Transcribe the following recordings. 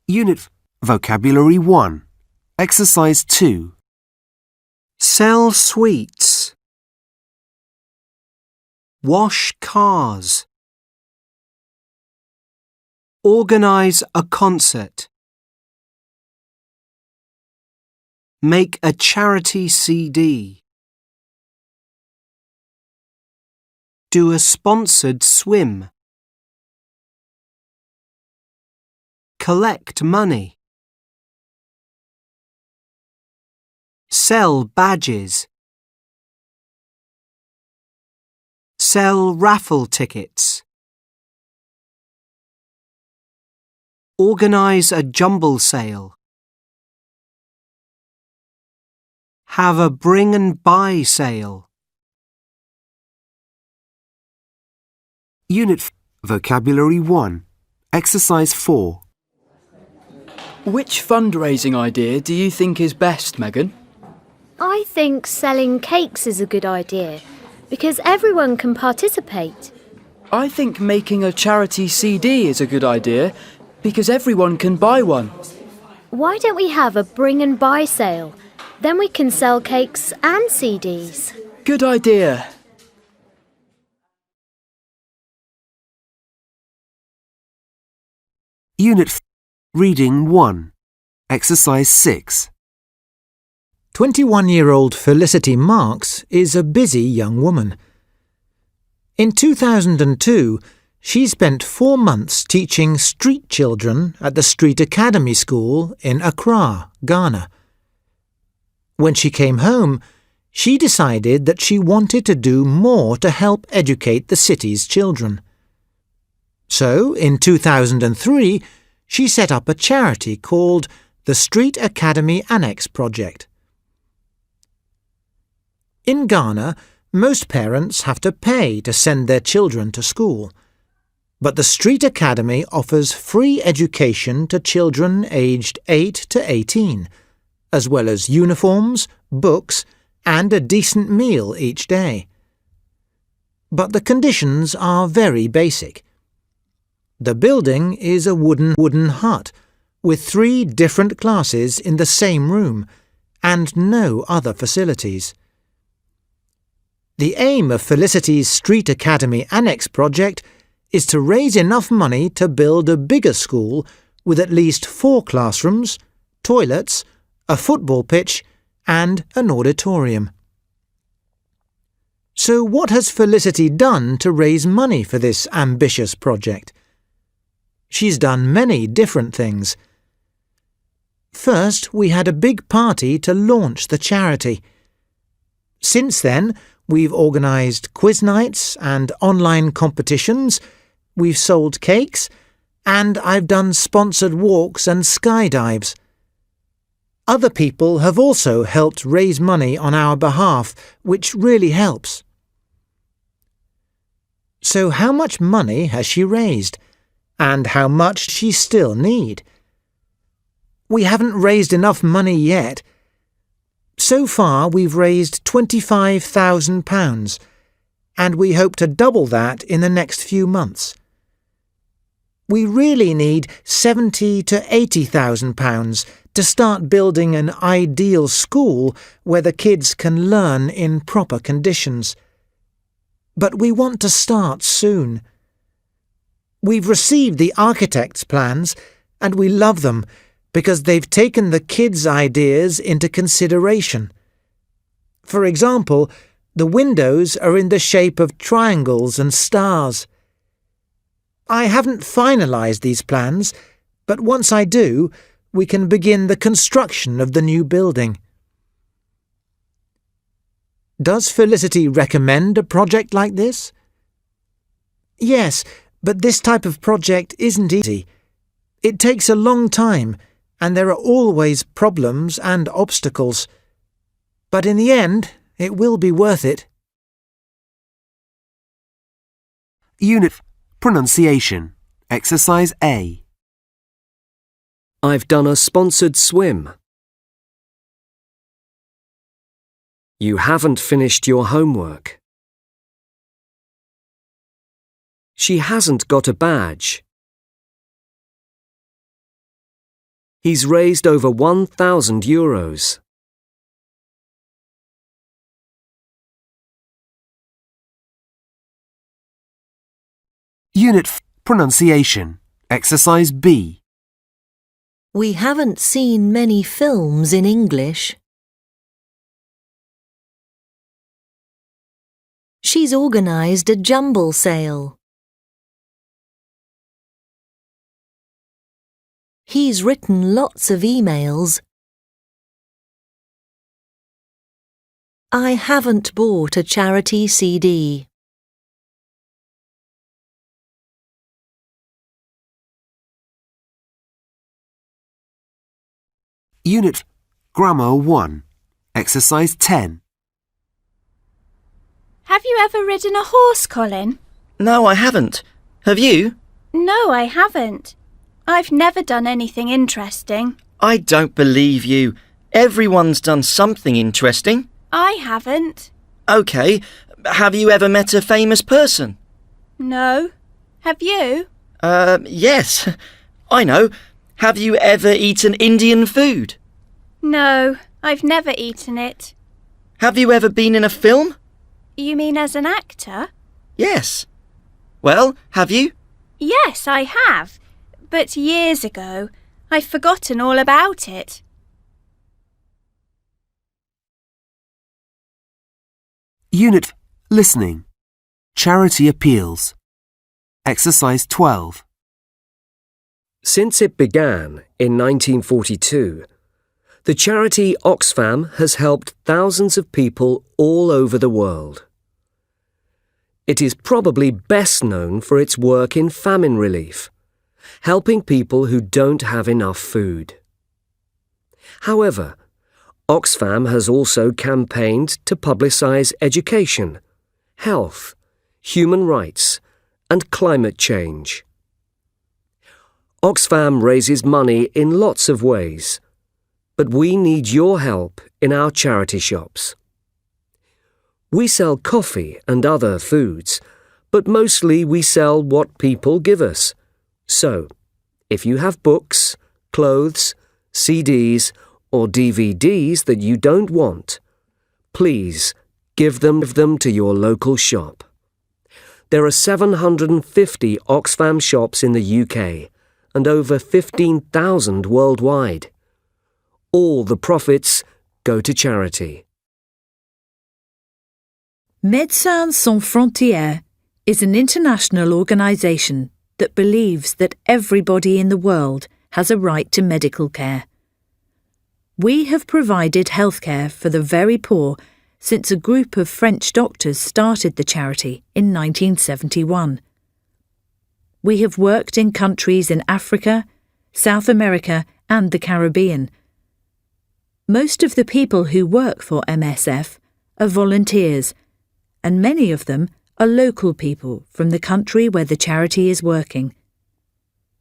Unit Vocabulary 1. Exercise 2. Sell sweets. Wash cars. Organize a concert. Make a charity CD. Do a sponsored swim. Collect money. Sell badges. Sell raffle tickets. Organize a jumble sale. Have a bring and buy sale. Unit Vocabulary 1. Exercise 4. Which fundraising idea do you think is best, Megan? I think selling cakes is a good idea because everyone can participate. I think making a charity CD is a good idea because everyone can buy one. Why don't we have a bring and buy sale? Then we can sell cakes and CDs. Good idea. Unit Reading 1. Exercise 6. 21-year-old Felicity Marks is a busy young woman. In 2002, she spent 4 months teaching street children at the Street Academy School in Accra, Ghana. When she came home, she decided that she wanted to do more to help educate the city's children. So, in 2003, she set up a charity called the Street Academy Annex Project. In Ghana, most parents have to pay to send their children to school, but the Street Academy offers free education to children aged 8 to 18, as well as uniforms, books, and a decent meal each day. But the conditions are very basic. The building is a wooden hut with 3 different classes in the same room and no other facilities. The aim of Felicity's Street Academy Annex project is to raise enough money to build a bigger school with at least 4 classrooms, toilets, a football pitch, and an auditorium. So what has Felicity done to raise money for this ambitious project? She's done many different things. First, we had a big party to launch the charity. Since then, we've organised quiz nights and online competitions, we've sold cakes, and I've done sponsored walks and skydives. Other people have also helped raise money on our behalf, which really helps. So how much money has she raised? And how much she still need? We haven't raised enough money yet. So far we've raised £25,000, and we hope to double that in the next few months. We really need £70,000 to £80,000 to start building an ideal school where the kids can learn in proper conditions. But we want to start soon. We've received the architect's plans, and we love them because they've taken the kids' ideas into consideration. For example, the windows are in the shape of triangles and stars. I haven't finalised these plans, but once I do, we can begin the construction of the new building. Does Felicity recommend a project like this? Yes, but this type of project isn't easy. It takes a long time, and there are always problems and obstacles. But in the end, it will be worth it. Unit Pronunciation. Exercise A. I've done a sponsored swim. You haven't finished your homework. She hasn't got a badge. He's raised over €1,000. Unit Pronunciation. Exercise B. We haven't seen many films in English. She's organised a jumble sale. He's written lots of emails. I haven't bought a charity CD. Unit Grammar 1. Exercise 10. Have you ever ridden a horse, Colin? No, I haven't. Have you? No, I haven't. I've never done anything interesting. I don't believe you. Everyone's done something interesting. I haven't. OK, have you ever met a famous person? No. Have you? Yes. I know. Have you ever eaten Indian food? No, I've never eaten it. Have you ever been in a film? You mean as an actor? Yes. Well, have you? Yes, I have. But years ago. I've forgotten all about it. Unit Listening. Charity Appeals. Exercise 12. Since it began in 1942, the charity Oxfam has helped thousands of people all over the world. It is probably best known for its work in famine relief, helping people who don't have enough food. However, Oxfam has also campaigned to publicise education, health, human rights, and climate change. Oxfam raises money in lots of ways, but we need your help in our charity shops. We sell coffee and other foods, but mostly we sell what people give us. So, if you have books, clothes, CDs, or DVDs that you don't want, please give them to your local shop. There are 750 Oxfam shops in the UK and over 15,000 worldwide. All the profits go to charity. Médecins Sans Frontières is an international organisation that believes that everybody in the world has a right to medical care. We have provided healthcare for the very poor since a group of French doctors started the charity in 1971. We have worked in countries in Africa, South America and the Caribbean. Most of the people who work for MSF are volunteers, and many of them are local people from the country where the charity is working.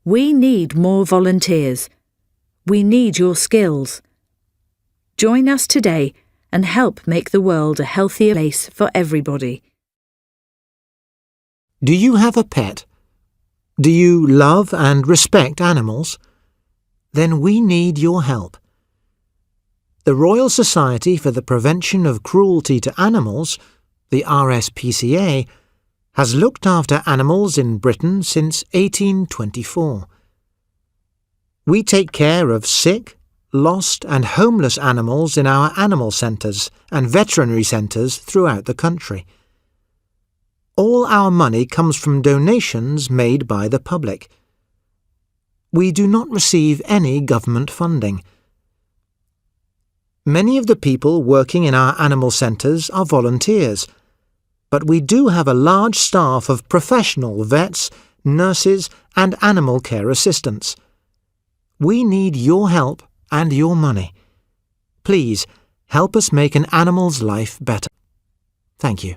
We need more volunteers. We need your skills. Join us today and help make the world a healthier place for everybody. Do you have a pet? Do you love and respect animals? Then we need your help. The Royal Society for the Prevention of Cruelty to Animals, the RSPCA, has looked after animals in Britain since 1824. We take care of sick, lost and homeless animals in our animal centres and veterinary centres throughout the country. All our money comes from donations made by the public. We do not receive any government funding. Many of the people working in our animal centres are volunteers, but we do have a large staff of professional vets, nurses and animal care assistants. We need your help and your money. Please help us make an animal's life better. Thank you.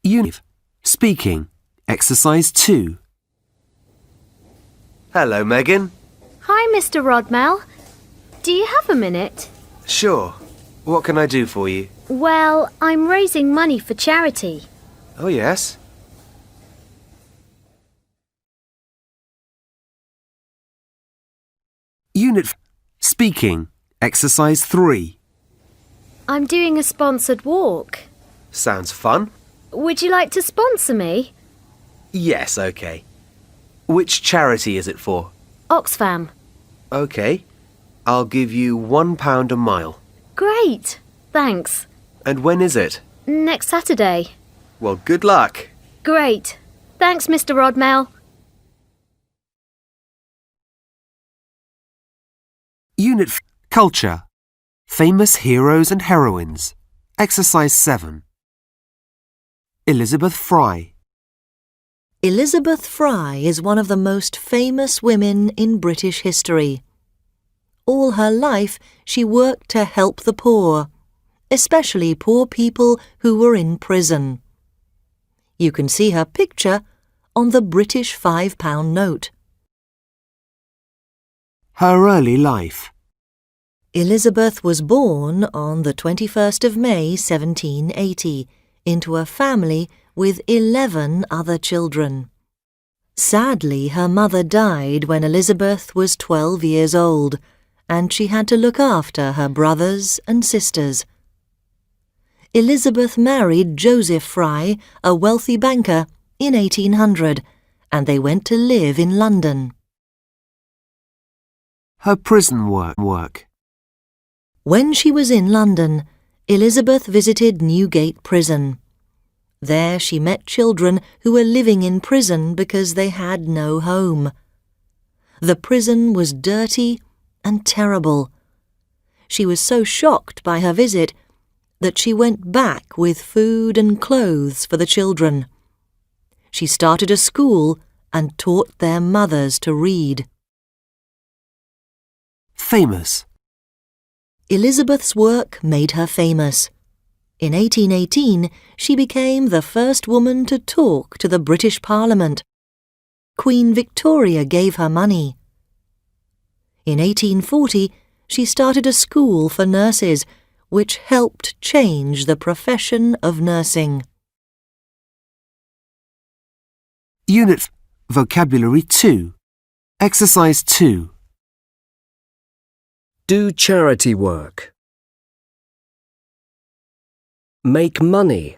Unit Speaking. Exercise 2. Hello, Megan. Hi, Mr. Rodmell. Do you have a minute? Sure. What can I do for you? Well, I'm raising money for charity. Oh, yes? Speaking. Exercise 3. I'm doing a sponsored walk. Sounds fun. Would you like to sponsor me? Yes, okay. Which charity is it for? Oxfam. Okay. I'll give you £1 a mile. Great. Thanks. And when is it? Next Saturday. Well, good luck. Great. Thanks, Mr. Rodmell. Culture. Famous heroes and heroines. Exercise 7. Elizabeth Fry. Elizabeth Fry is one of the most famous women in British history. All her life she worked to help the poor, especially poor people who were in prison. You can see her picture on the British £5 note. Her early life. Elizabeth was born on the 21st of May 1780 into a family with 11 other children. Sadly, her mother died when Elizabeth was 12 years old, and she had to look after her brothers and sisters. Elizabeth married Joseph Fry, a wealthy banker, in 1800, and they went to live in London. Her prison work. When she was in London, Elizabeth visited Newgate Prison. There she met children who were living in prison because they had no home. The prison was dirty and terrible. She was so shocked by her visit that she went back with food and clothes for the children. She started a school and taught their mothers to read. Famous. Elizabeth's work made her famous. In 1818, she became the first woman to talk to the British Parliament. Queen Victoria gave her money. In 1840, she started a school for nurses, which helped change the profession of nursing. Vocabulary 2. Exercise 2. Do charity work. Make money.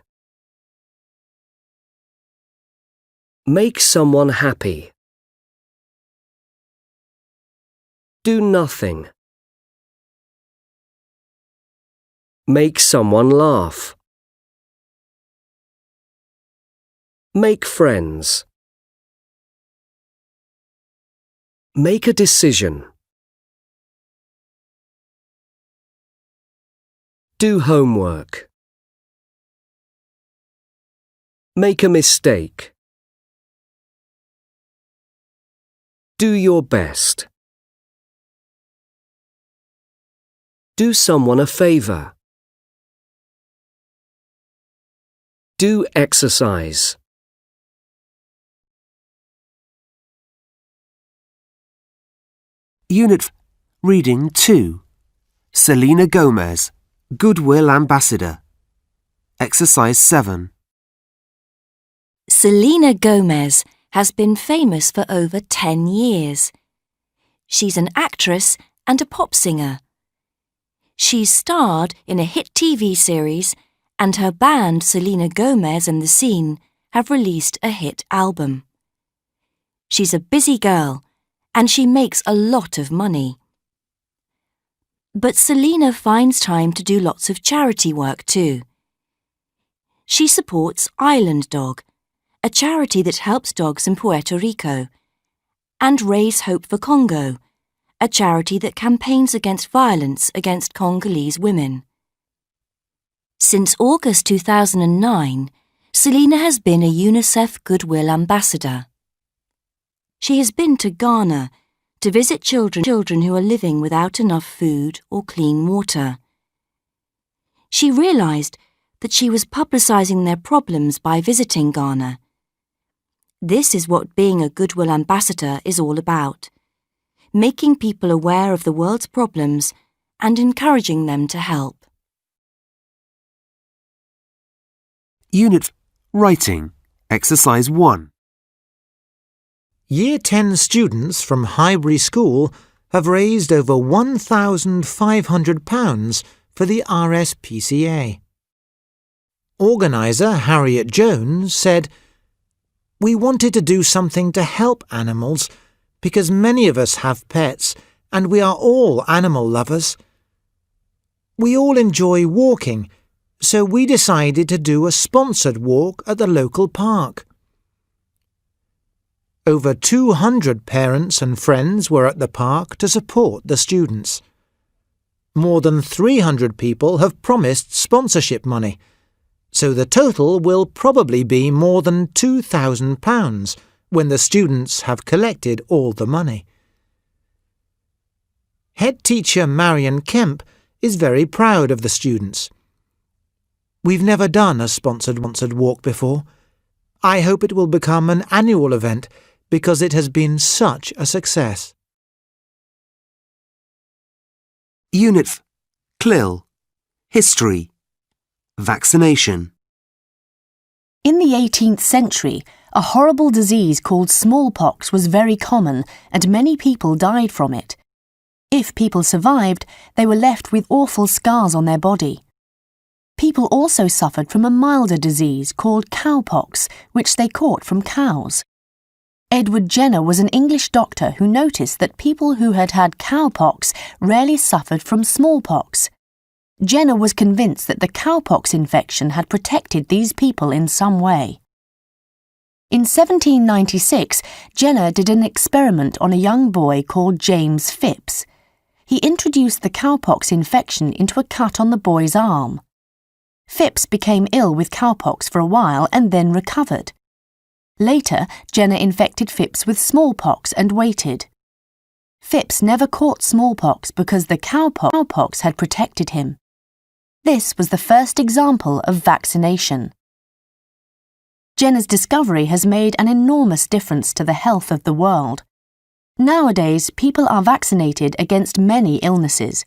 Make someone happy. Do nothing. Make someone laugh. Make friends. Make a decision. Do homework. Make a mistake. Do your best. Do someone a favor. Do exercise. Reading 2. Selena Gomez, Goodwill Ambassador. Exercise 7. Selena Gomez has been famous for over 10 years. She's an actress and a pop singer. She's starred in a hit TV series, and her band Selena Gomez and the Scene have released a hit album. She's a busy girl, and she makes a lot of money. But Selena finds time to do lots of charity work too. She supports Island Dog, a charity that helps dogs in Puerto Rico, and Raise Hope for Congo, a charity that campaigns against violence against Congolese women. Since August 2009, Selena has been a UNICEF Goodwill Ambassador. She has been to Ghana to visit children who are living without enough food or clean water. She realised that she was publicising their problems by visiting Ghana. This is what being a Goodwill Ambassador is all about, making people aware of the world's problems and encouraging them to help. Writing. Exercise 1. Year 10 students from Highbury School have raised over £1,500 for the RSPCA. Organiser Harriet Jones said, "We wanted to do something to help animals because many of us have pets and we are all animal lovers. We all enjoy walking, so we decided to do a sponsored walk at the local park." Over 200 parents and friends were at the park to support the students. More than 300 people have promised sponsorship money, so the total will probably be more than £2,000 when the students have collected all the money. Head teacher Marion Kemp is very proud of the students. "We've never done a sponsored walk before. I hope it will become an annual event because it has been such a success." Unit F. CLIL. History. Vaccination. In the 18th century, a horrible disease called smallpox was very common and many people died from it. If people survived, they were left with awful scars on their body. People also suffered from a milder disease called cowpox, which they caught from cows. Edward Jenner was an English doctor who noticed that people who had had cowpox rarely suffered from smallpox. Jenner was convinced that the cowpox infection had protected these people in some way. In 1796, Jenner did an experiment on a young boy called James Phipps. He introduced the cowpox infection into a cut on the boy's arm. Phipps became ill with cowpox for a while and then recovered. Later, Jenner infected Phipps with smallpox and waited. Phipps never caught smallpox because the cowpox had protected him. This was the first example of vaccination. Jenner's discovery has made an enormous difference to the health of the world. Nowadays, people are vaccinated against many illnesses.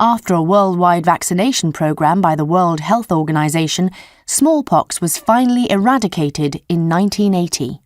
After a worldwide vaccination program by the World Health Organization, smallpox was finally eradicated in 1980.